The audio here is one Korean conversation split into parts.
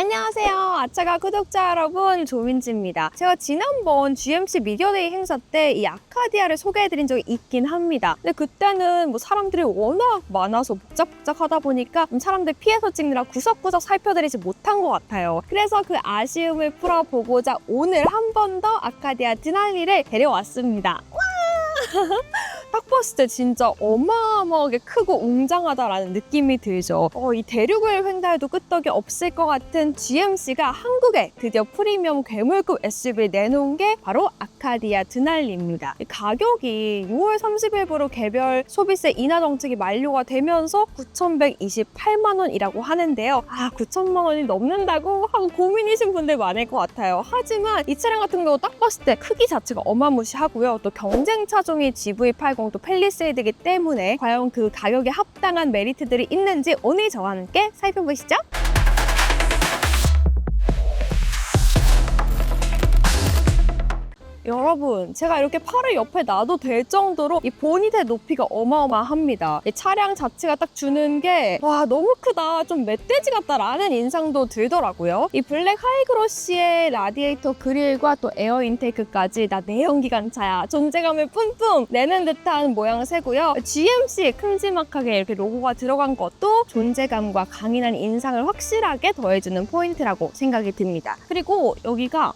안녕하세요. 아차가 구독자 여러분, 조민지입니다. 제가 지난번 GMC 미디어데이 행사 때 이 아카디아를 소개해드린 적이 있긴 합니다. 근데 그때는 뭐 사람들이 워낙 많아서 복작복작하다 보니까 사람들 피해서 찍느라 구석구석 살펴드리지 못한 것 같아요. 그래서 그 아쉬움을 풀어보고자 오늘 한 번 더 아카디아 드날리를 데려왔습니다. 딱 봤을 때 진짜 어마어마하게 크고 웅장하다라는 느낌이 들죠. 이 대륙을 횡단해도 끄떡이 없을 것 같은 GMC가 한국에 드디어 프리미엄 괴물급 SUV를 내놓은 게 바로 아카디아 드날리입니다. 가격이 6월 30일부로 개별 소비세 인하 정책이 만료가 되면서 9,128만 원이라고 하는데요. 9천만 원이 넘는다고 하고 고민이신 분들 많을 것 같아요. 하지만 이 차량 같은 경우 딱 봤을 때 크기 자체가 어마무시하고요. 또 경쟁 차종이 GV80 또 팰리세이드이기 때문에 과연 그 가격에 합당한 메리트들이 있는지 오늘 저와 함께 살펴보시죠. 여러분, 제가 이렇게 팔을 옆에 놔도 될 정도로 이 보닛의 높이가 어마어마합니다. 이 차량 자체가 딱 주는 게 와, 너무 크다, 좀 멧돼지 같다라는 인상도 들더라고요. 이 블랙 하이그로시의 라디에이터 그릴과 또 에어 인테이크까지 나 내연기관차야, 존재감을 뿜뿜 내는 듯한 모양새고요. GMC에 큼지막하게 이렇게 로고가 들어간 것도 존재감과 강인한 인상을 확실하게 더해주는 포인트라고 생각이 듭니다. 그리고 여기가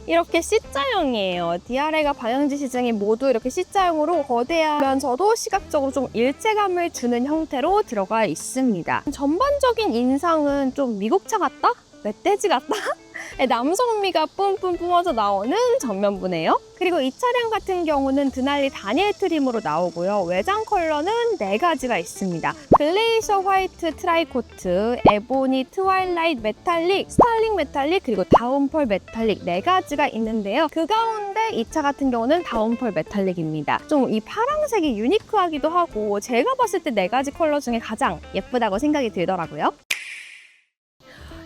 이렇게 C자형이에요. DRL과 방향지 시승이 모두 이렇게 C자형으로 거대하면서도 시각적으로 좀 일체감을 주는 형태로 들어가 있습니다. 전반적인 인상은 좀 미국차 같다? 멧돼지 같다? 남성미가 뿜뿜 뿜어져 나오는 전면부네요. 그리고 이 차량 같은 경우는 드날리 다니엘 트림으로 나오고요. 외장 컬러는 4가지가 있습니다. 글레이셔 화이트 트라이코트, 에보니 트와일라이트 메탈릭, 스타일링 메탈릭, 그리고 다운펄 메탈릭 4가지가 있는데요. 그 가운데 이 차 같은 경우는 다운펄 메탈릭입니다. 좀 이 파란색이 유니크하기도 하고 제가 봤을 때 4가지 컬러 중에 가장 예쁘다고 생각이 들더라고요.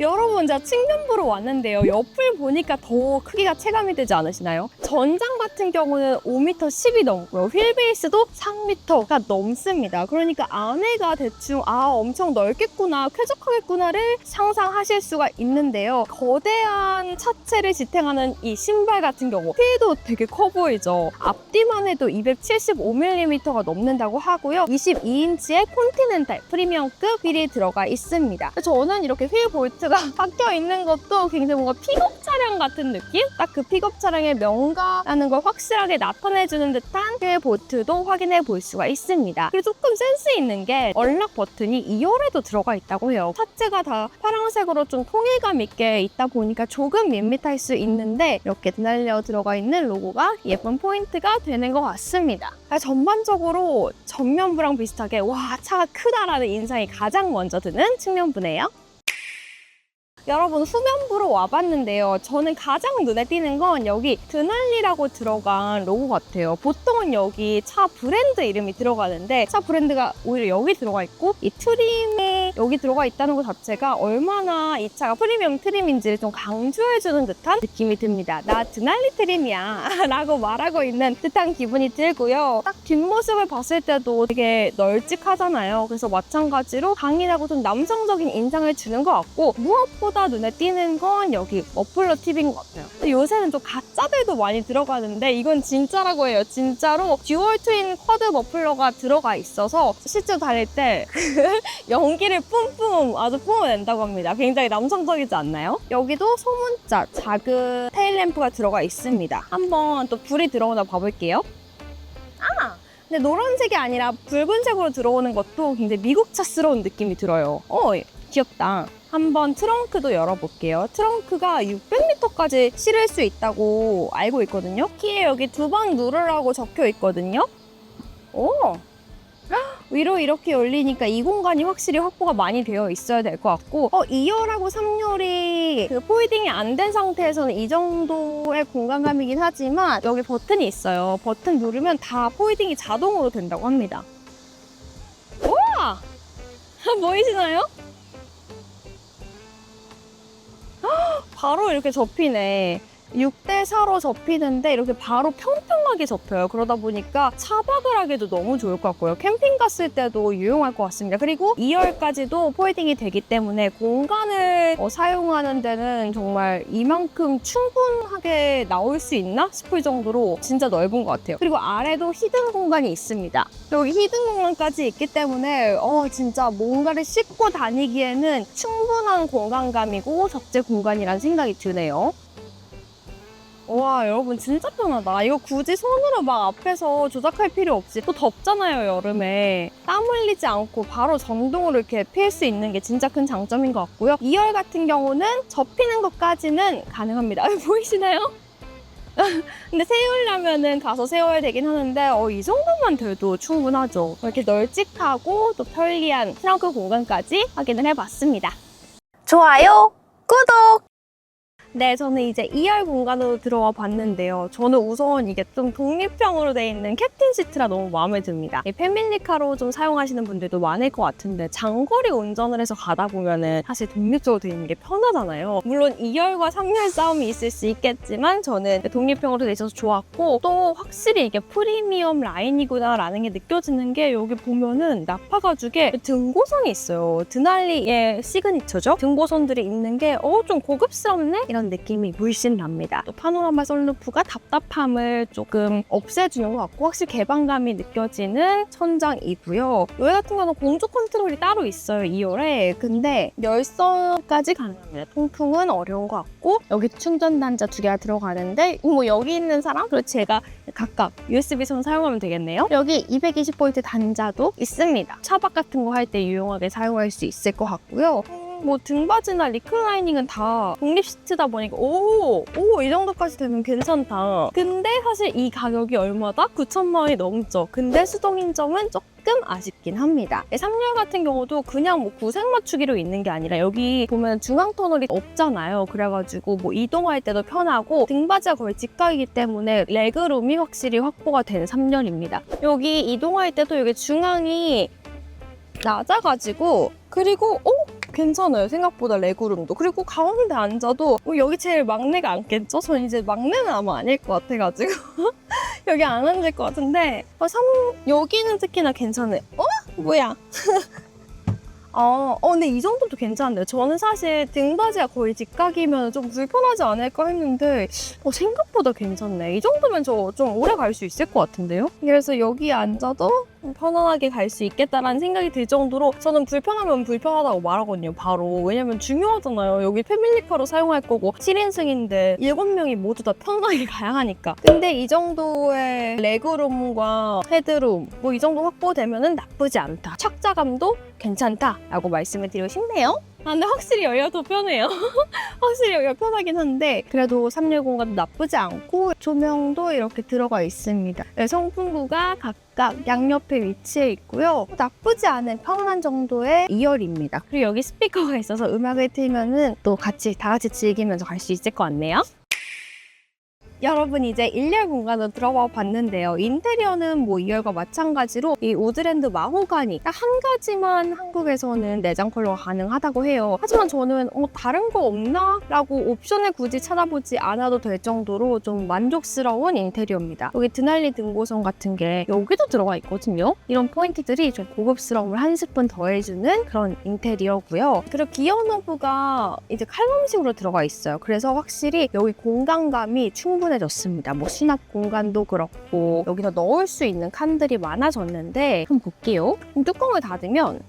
여러분, 제가 측면부로 왔는데요. 옆을 보니까 더 크기가 체감이 되지 않으시나요? 전장 같은 경우는 5m 10이 넘고요. 휠베이스도 3m가 넘습니다. 그러니까 안에가 대충 엄청 넓겠구나, 쾌적하겠구나를 상상하실 수가 있는데요. 거대한 차체를 지탱하는 이 신발 같은 경우 휠도 되게 커 보이죠. 앞뒤만 해도 275mm가 넘는다고 하고요. 22인치의 콘티넨탈 프리미엄급 휠이 들어가 있습니다. 저는 이렇게 휠 볼트 박혀 있는 것도 굉장히 뭔가 픽업 차량 같은 느낌? 딱 그 픽업 차량의 명가라는 걸 확실하게 나타내주는 듯한 휠 볼트도 확인해 볼 수가 있습니다. 그리고 조금 센스 있는 게 언락 버튼이 2열에도 들어가 있다고 해요. 차체가 다 파란색으로 좀 통일감 있게 있다 보니까 조금 밋밋할 수 있는데 이렇게 드날리어 들어가 있는 로고가 예쁜 포인트가 되는 것 같습니다. 전반적으로 전면부랑 비슷하게 와, 차가 크다라는 인상이 가장 먼저 드는 측면부네요. 여러분, 후면부로 와봤는데요. 저는 가장 눈에 띄는 건 여기 드날리라고 들어간 로고 같아요. 보통은 여기 차 브랜드 이름이 들어가는데 차 브랜드가 오히려 여기 들어가 있고 이 트림이 여기 들어가 있다는 것 자체가 얼마나 이 차가 프리미엄 트림인지를 좀 강조해주는 듯한 느낌이 듭니다. 나 드날리 트림이야 라고 말하고 있는 듯한 기분이 들고요. 딱 뒷모습을 봤을 때도 되게 널찍하잖아요. 그래서 마찬가지로 강인하고 좀 남성적인 인상을 주는 것 같고, 무엇보다 눈에 띄는 건 여기 머플러 팁인 것 같아요. 근데 요새는 좀 가짜들도 많이 들어가는데 이건 진짜라고 해요. 진짜로 듀얼 트윈 쿼드 머플러가 들어가 있어서 실제로 달릴 때 연기를 뿜뿜 아주 뿜어낸다고 합니다. 굉장히 남성적이지 않나요? 여기도 소문자 작은 테일램프가 들어가 있습니다. 한번 또 불이 들어오나 봐볼게요. 근데 노란색이 아니라 붉은색으로 들어오는 것도 굉장히 미국차스러운 느낌이 들어요. 귀엽다. 한번 트렁크도 열어볼게요. 트렁크가 600리터까지 실을 수 있다고 알고 있거든요. 키에 여기 2번 누르라고 적혀 있거든요. 위로 이렇게 열리니까 이 공간이 확실히 확보가 많이 되어 있어야 될 것 같고 2열하고 3열이 그 폴딩이 안 된 상태에서는 이 정도의 공간감이긴 하지만 여기 버튼이 있어요. 버튼 누르면 다 폴딩이 자동으로 된다고 합니다. 우와! 보이시나요? 바로 이렇게 접히네. 6대4로 접히는데 이렇게 바로 평평하게 접혀요. 그러다 보니까 차박을 하기도 너무 좋을 것 같고요. 캠핑 갔을 때도 유용할 것 같습니다. 그리고 2열까지도 폴딩이 되기 때문에 공간을 사용하는 데는 정말 이만큼 충분하게 나올 수 있나 싶을 정도로 진짜 넓은 것 같아요. 그리고 아래도 히든 공간이 있습니다. 여기 히든 공간까지 있기 때문에 진짜 뭔가를 싣고 다니기에는 충분한 공간감이고 적재 공간이라는 생각이 드네요. 와, 여러분 진짜 편하다. 이거 굳이 손으로 막 앞에서 조작할 필요 없이, 또 덥잖아요, 여름에. 땀 흘리지 않고 바로 전동으로 이렇게 필 수 있는 게 진짜 큰 장점인 것 같고요. 2열 같은 경우는 접히는 것까지는 가능합니다. 보이시나요? 근데 세우려면은 가서 세워야 되긴 하는데 이 정도만 돼도 충분하죠. 이렇게 널찍하고 또 편리한 트렁크 공간까지 확인을 해봤습니다. 좋아요, 구독! 네, 저는 이제 2열 공간으로 들어와 봤는데요. 저는 우선 이게 좀 독립형으로 돼 있는 캡틴 시트라 너무 마음에 듭니다. 이 패밀리카로 좀 사용하시는 분들도 많을 것 같은데 장거리 운전을 해서 가다 보면은 사실 독립적으로 돼 있는 게 편하잖아요. 물론 2열과 3열 싸움이 있을 수 있겠지만 저는 독립형으로 돼 있어서 좋았고, 또 확실히 이게 프리미엄 라인이구나라는 게 느껴지는 게 여기 보면은 나파 가죽에 등고선이 있어요. 드날리의 시그니처죠. 등고선들이 있는 게 좀 고급스럽네? 이런 느낌이 물씬 납니다. 또 파노라마 선루프가 답답함을 조금 없애주는 것 같고 확실히 개방감이 느껴지는 천장이고요. 여기 같은 경우는 공조 컨트롤이 따로 있어요, 2열에. 근데 열선까지 가능합니다. 통풍은 어려운 것 같고 여기 충전 단자 2개가 들어가는데 여기 있는 사람? 그리고 제가 각각 USB-선 사용하면 되겠네요. 여기 220V 단자도 있습니다. 차박 같은 거 할 때 유용하게 사용할 수 있을 것 같고요. 등받이나 리클라이닝은 다 독립 시트다 보니까 이 정도까지 되면 괜찮다. 근데 사실 이 가격이 얼마다? 9천만 원이 넘죠. 근데 수동인 점은 조금 아쉽긴 합니다. 3열 같은 경우도 그냥 구색 맞추기로 있는 게 아니라 여기 보면 중앙 터널이 없잖아요. 그래가지고 이동할 때도 편하고 등받이가 거의 직각이기 때문에 레그룸이 확실히 확보가 된 3열입니다. 여기 이동할 때도 여기 중앙이 낮아가지고 그리고 괜찮아요. 생각보다 레그룸도. 그리고 가운데 앉아도 여기 제일 막내가 앉겠죠? 전 이제 막내는 아마 아닐 것 같아가지고 여기 안 앉을 것 같은데 여기는 특히나 괜찮아요. 뭐야? 근데 이 정도도 괜찮은데요. 저는 사실 등받이가 거의 직각이면 좀 불편하지 않을까 했는데 생각보다 괜찮네. 이 정도면 저 좀 오래 갈 수 있을 것 같은데요? 그래서 여기 앉아도 편안하게 갈 수 있겠다라는 생각이 들 정도로 저는 불편하면 불편하다고 말하거든요, 바로. 왜냐면 중요하잖아요. 여기 패밀리카로 사용할 거고 7인승인데 7명이 모두 다 편하게 가야 하니까. 근데 이 정도의 레그룸과 헤드룸 이 정도 확보되면 나쁘지 않다. 착자감도 괜찮다라고 말씀을 드리고 싶네요. 근데 확실히 여기가 더 편해요. 확실히 여기가 편하긴 한데 그래도 3열 공간도 나쁘지 않고 조명도 이렇게 들어가 있습니다. 성풍구가 각각 양옆에 위치해 있고요. 나쁘지 않은 편한 정도의 2열입니다. 그리고 여기 스피커가 있어서 음악을 틀면은 또 다 같이 즐기면서 갈 수 있을 것 같네요. 여러분 이제 1열 공간으로 들어와 봤는데요. 인테리어는 2열과 마찬가지로 이 우드랜드 마호가니 딱 한 가지만 한국에서는 내장 컬러가 가능하다고 해요. 하지만 저는 다른 거 없나? 라고 옵션을 굳이 찾아보지 않아도 될 정도로 좀 만족스러운 인테리어입니다. 여기 드날리 등고선 같은 게 여기도 들어가 있거든요. 이런 포인트들이 좀 고급스러움을 한 스푼 더해주는 그런 인테리어고요. 그리고 기어 노브가 이제 칼럼식으로 들어가 있어요. 그래서 확실히 여기 공간감이 충분해졌습니다. 수납 공간도 그렇고 여기다 넣을 수 있는 칸들이 많아졌는데 한번 볼게요. 뚜껑을 닫으면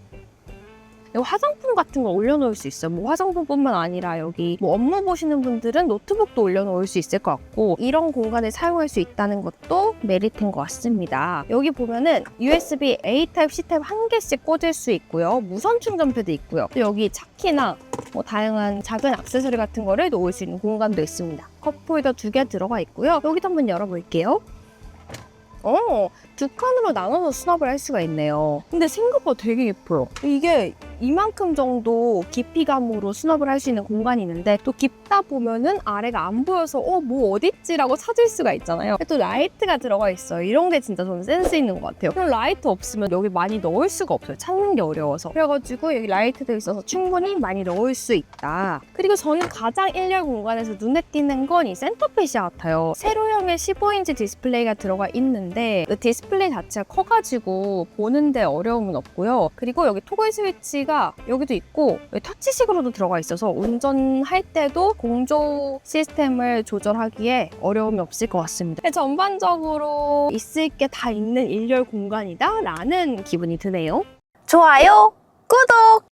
여기 화장품 같은 걸 올려놓을 수 있어요. 화장품뿐만 아니라 여기 업무 보시는 분들은 노트북도 올려놓을 수 있을 것 같고 이런 공간을 사용할 수 있다는 것도 메리트인 것 같습니다. 여기 보면은 USB A 타입, C 타입 한 개씩 꽂을 수 있고요. 무선 충전패도 있고요. 또 여기 차키나 다양한 작은 액세서리 같은 거를 놓을 수 있는 공간도 있습니다. 컵홀더 2개 들어가 있고요. 여기도 한번 열어볼게요. 두 칸으로 나눠서 수납을 할 수가 있네요. 근데 생각보다 되게 예뻐요. 이게 이만큼 정도 깊이감으로 수납을 할 수 있는 공간이 있는데 또 깊다 보면은 아래가 안 보여서 뭐 어딨지라고 찾을 수가 있잖아요. 또 라이트가 들어가 있어요. 이런 게 진짜 저는 센스 있는 것 같아요. 그럼 라이트 없으면 여기 많이 넣을 수가 없어요. 찾는 게 어려워서. 그래가지고 여기 라이트도 있어서 충분히 많이 넣을 수 있다. 그리고 저는 가장 1열 공간에서 눈에 띄는 건 이 센터페시아 같아요. 세로형의 15인치 디스플레이가 들어가 있는데 그 디스플레이 자체가 커가지고 보는데 어려움은 없고요. 그리고 여기 토글 스위치가 여기도 있고 여기 터치식으로도 들어가 있어서 운전할 때도 공조 시스템을 조절하기에 어려움이 없을 것 같습니다. 전반적으로 있을 게 다 있는 1열 공간이다 라는 기분이 드네요. 좋아요, 구독!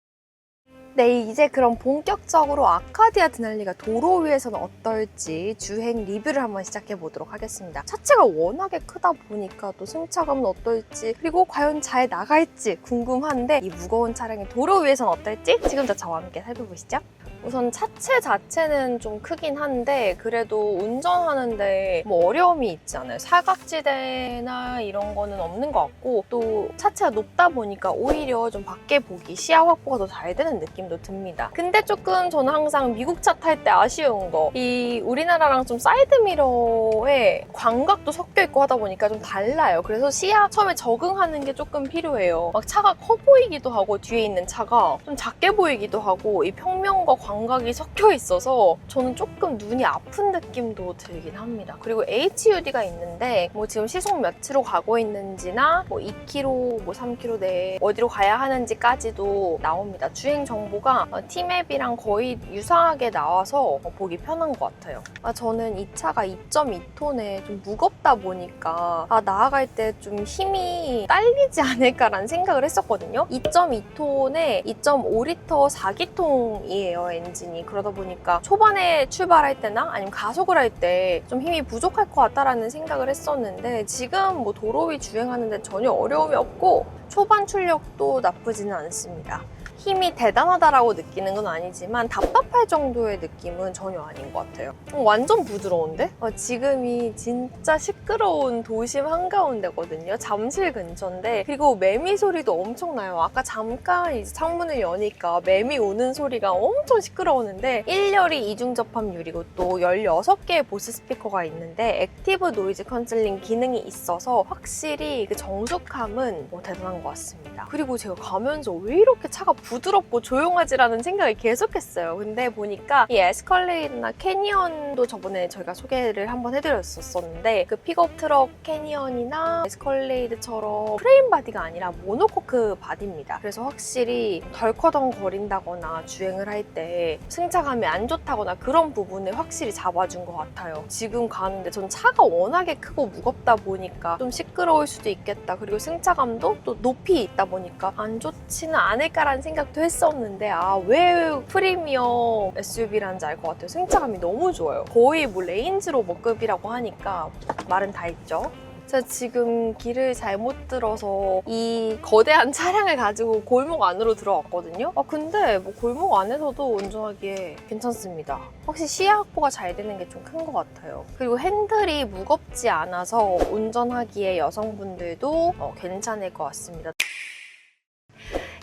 네, 이제 그럼 본격적으로 아카디아 드날리가 도로 위에서는 어떨지 주행 리뷰를 한번 시작해 보도록 하겠습니다. 차체가 워낙에 크다 보니까 또 승차감은 어떨지 그리고 과연 잘 나갈지 궁금한데 이 무거운 차량이 도로 위에서는 어떨지 지금부터 저와 함께 살펴보시죠. 우선 차체 자체는 좀 크긴 한데 그래도 운전하는데 뭐 어려움이 있지 않아요. 사각지대나 이런 거는 없는 것 같고 또 차체가 높다 보니까 오히려 좀 밖에 보기, 시야 확보가 더 잘 되는 느낌도 듭니다. 근데 조금 저는 항상 미국 차 탈 때 아쉬운 거 이 우리나라랑 좀 사이드미러에 광각도 섞여 있고 하다 보니까 좀 달라요. 그래서 시야 처음에 적응하는 게 조금 필요해요. 막 차가 커 보이기도 하고 뒤에 있는 차가 좀 작게 보이기도 하고 이 평면과 광각이 섞여 있어서 저는 조금 눈이 아픈 느낌도 들긴 합니다. 그리고 HUD가 있는데 뭐 지금 시속 몇으로 가고 있는지나 뭐 2km, 뭐 3km 내에 어디로 가야 하는지까지도 나옵니다. 주행 정보가 T맵이랑 거의 유사하게 나와서 보기 편한 것 같아요. 저는 이 차가 2.2톤에 좀 무겁다 보니까 나아갈 때 좀 힘이 딸리지 않을까라는 생각을 했었거든요. 2.2톤에 2.5리터 4기통이에요. 엔진이. 그러다 보니까 초반에 출발할 때나 아니면 가속을 할 때 좀 힘이 부족할 것 같다라는 생각을 했었는데 지금 뭐 도로 위 주행하는데 전혀 어려움이 없고 초반 출력도 나쁘지는 않습니다. 힘이 대단하다라고 느끼는 건 아니지만 답답할 정도의 느낌은 전혀 아닌 것 같아요. 완전 부드러운데? 지금이 진짜 시끄러운 도심 한가운데거든요. 잠실 근처인데 그리고 매미 소리도 엄청나요. 아까 잠깐 이제 창문을 여니까 매미 우는 소리가 엄청 시끄러우는데 1열이 이중 접합률이고 또 16개의 보스 스피커가 있는데 액티브 노이즈 컨슬링 기능이 있어서 확실히 그 정숙함은 대단한 것 같습니다. 그리고 제가 가면서 왜 이렇게 차가 부드럽고 조용하지라는 생각을 계속했어요. 근데 보니까 이 에스컬레이드나 캐니언도 저번에 저희가 소개를 한번 해드렸었는데 그 픽업 트럭 캐니언이나 에스컬레이드처럼 프레임 바디가 아니라 모노코크 바디입니다. 그래서 확실히 덜커덩거린다거나 주행을 할 때 승차감이 안 좋다거나 그런 부분을 확실히 잡아준 것 같아요. 지금 가는데 전 차가 워낙에 크고 무겁다 보니까 좀 시끄러울 수도 있겠다. 그리고 승차감도 또 높이 있다 보니까 안 좋지는 않을까라는 생각도 했었는데 왜 프리미엄 SUV라는지 알 것 같아요. 승차감이 너무 좋아요. 거의 뭐 레인지로버급이라고 하니까 말은 다 있죠. 제가 지금 길을 잘못 들어서 이 거대한 차량을 가지고 골목 안으로 들어왔거든요. 근데 뭐 골목 안에서도 운전하기에 괜찮습니다. 확실히 시야 확보가 잘 되는 게 좀 큰 것 같아요. 그리고 핸들이 무겁지 않아서 운전하기에 여성분들도 괜찮을 것 같습니다.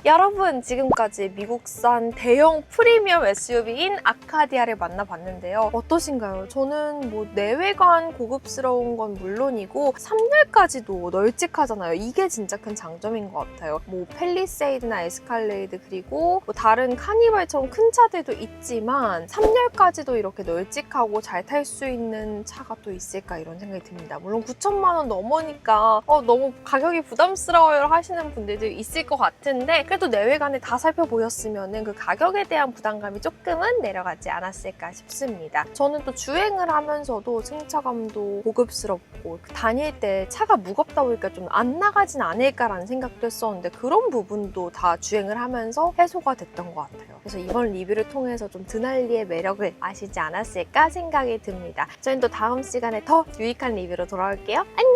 여러분, 지금까지 미국산 대형 프리미엄 SUV인 아카디아를 만나봤는데요. 어떠신가요? 저는 뭐 내외관 고급스러운 건 물론이고 3열까지도 널찍하잖아요. 이게 진짜 큰 장점인 것 같아요. 뭐 팰리세이드나 에스칼레이드 그리고 뭐 다른 카니발처럼 큰 차들도 있지만 3열까지도 이렇게 널찍하고 잘 탈 수 있는 차가 또 있을까 이런 생각이 듭니다. 물론 9천만 원 넘으니까 너무 가격이 부담스러워요 하시는 분들도 있을 것 같은데 그래도 내외관을 다 살펴보셨으면 그 가격에 대한 부담감이 조금은 내려가지 않았을까 싶습니다. 저는 또 주행을 하면서도 승차감도 고급스럽고 다닐 때 차가 무겁다 보니까 좀 안 나가진 않을까라는 생각도 했었는데 그런 부분도 다 주행을 하면서 해소가 됐던 것 같아요. 그래서 이번 리뷰를 통해서 좀 드날리의 매력을 아시지 않았을까 생각이 듭니다. 저희는 또 다음 시간에 더 유익한 리뷰로 돌아올게요. 안녕!